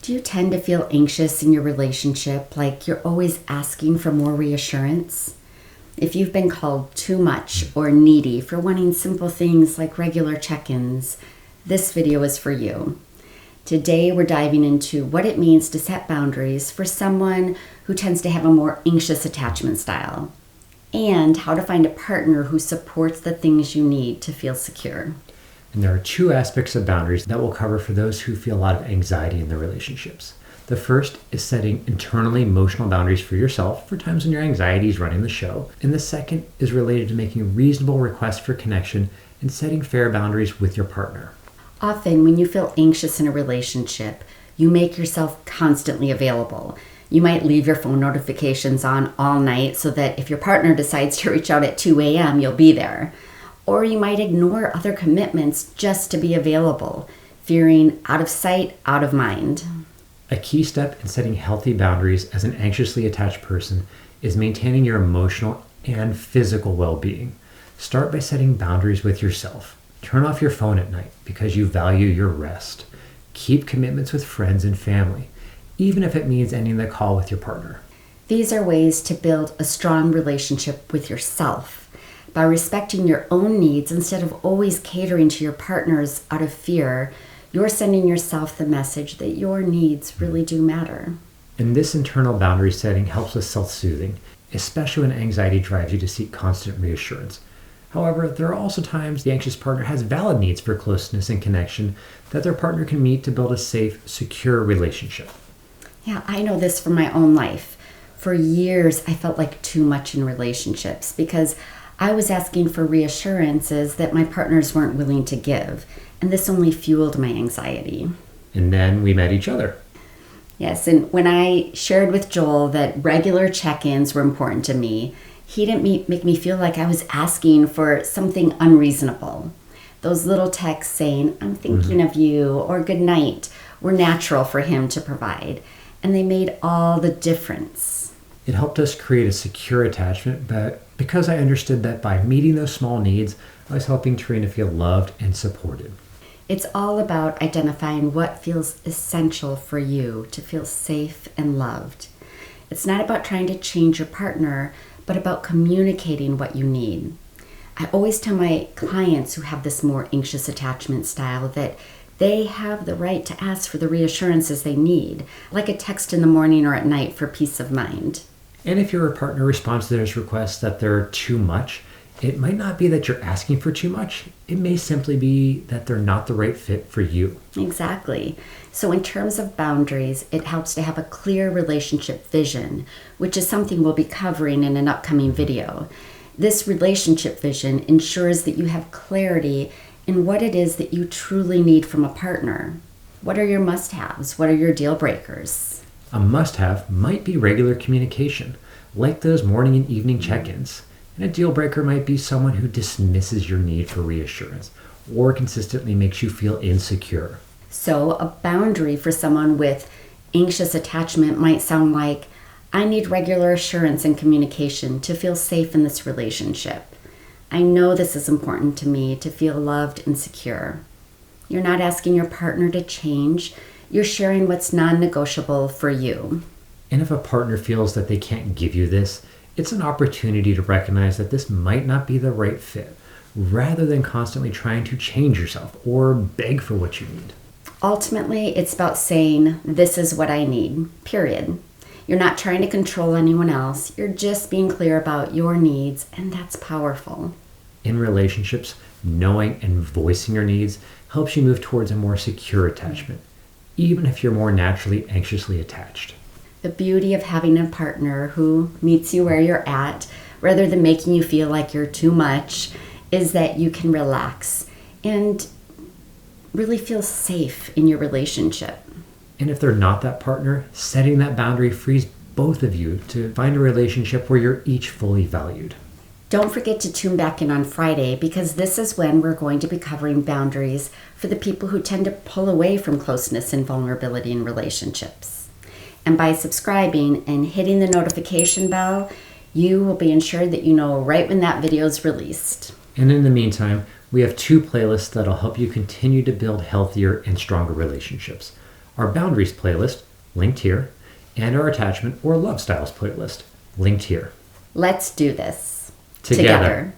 Do you tend to feel anxious in your relationship, like you're always asking for more reassurance? If you've been called too much or needy for wanting simple things like regular check-ins, this video is for you. Today we're diving into what it means to set boundaries for someone who tends to have a more anxious attachment style, and how to find a partner who supports the things you need to feel secure. And there are two aspects of boundaries that we'll cover for those who feel a lot of anxiety in their relationships. The first is setting internally emotional boundaries for yourself for times when your anxiety is running the show. And the second is related to making reasonable requests for connection and setting fair boundaries with your partner. Often when you feel anxious in a relationship, you make yourself constantly available. You might leave your phone notifications on all night so that if your partner decides to reach out at 2 a.m., you'll be there. Or you might ignore other commitments just to be available, fearing out of sight, out of mind. A key step in setting healthy boundaries as an anxiously attached person is maintaining your emotional and physical well-being. Start by setting boundaries with yourself. Turn off your phone at night because you value your rest. Keep commitments with friends and family, even if it means ending the call with your partner. These are ways to build a strong relationship with yourself. By respecting your own needs instead of always catering to your partner's out of fear, you're sending yourself the message that your needs really do matter. And this internal boundary setting helps with self-soothing, especially when anxiety drives you to seek constant reassurance. However, there are also times the anxious partner has valid needs for closeness and connection that their partner can meet to build a safe, secure relationship. Yeah, I know this from my own life. For years, I felt like too much in relationships because I was asking for reassurances that my partners weren't willing to give, and this only fueled my anxiety. And then we met each other. Yes, and when I shared with Joel that regular check-ins were important to me, he didn't make me feel like I was asking for something unreasonable. Those little texts saying, "I'm thinking of you," or "good night," were natural for him to provide, and they made all the difference. It helped us create a secure attachment, but because I understood that by meeting those small needs, I was helping Tarina feel loved and supported. It's all about identifying what feels essential for you to feel safe and loved. It's not about trying to change your partner, but about communicating what you need. I always tell my clients who have this more anxious attachment style that they have the right to ask for the reassurances they need, like a text in the morning or at night for peace of mind. And if your partner responds to those requests that they're too much, it might not be that you're asking for too much. It may simply be that they're not the right fit for you. Exactly. So in terms of boundaries, it helps to have a clear relationship vision, which is something we'll be covering in an upcoming video. This relationship vision ensures that you have clarity in what it is that you truly need from a partner. What are your must-haves? What are your deal breakers? A must-have might be regular communication, like those morning and evening check-ins. And a deal breaker might be someone who dismisses your need for reassurance or consistently makes you feel insecure. So a boundary for someone with anxious attachment might sound like, "I need regular assurance and communication to feel safe in this relationship. I know this is important to me to feel loved and secure." You're not asking your partner to change. You're sharing what's non-negotiable for you. And if a partner feels that they can't give you this, it's an opportunity to recognize that this might not be the right fit, rather than constantly trying to change yourself or beg for what you need. Ultimately, it's about saying, "This is what I need," period. You're not trying to control anyone else. You're just being clear about your needs, and that's powerful. In relationships, knowing and voicing your needs helps you move towards a more secure attachment, even if you're more naturally anxiously attached. The beauty of having a partner who meets you where you're at, rather than making you feel like you're too much, is that you can relax and really feel safe in your relationship. And if they're not that partner, setting that boundary frees both of you to find a relationship where you're each fully valued. Don't forget to tune back in on Friday, because this is when we're going to be covering boundaries for the people who tend to pull away from closeness and vulnerability in relationships. And by subscribing and hitting the notification bell, you will be ensured that you know right when that video is released. And in the meantime, we have 2 playlists that'll help you continue to build healthier and stronger relationships. our boundaries playlist, linked here, and our attachment or love styles playlist, linked here. Let's do this Together.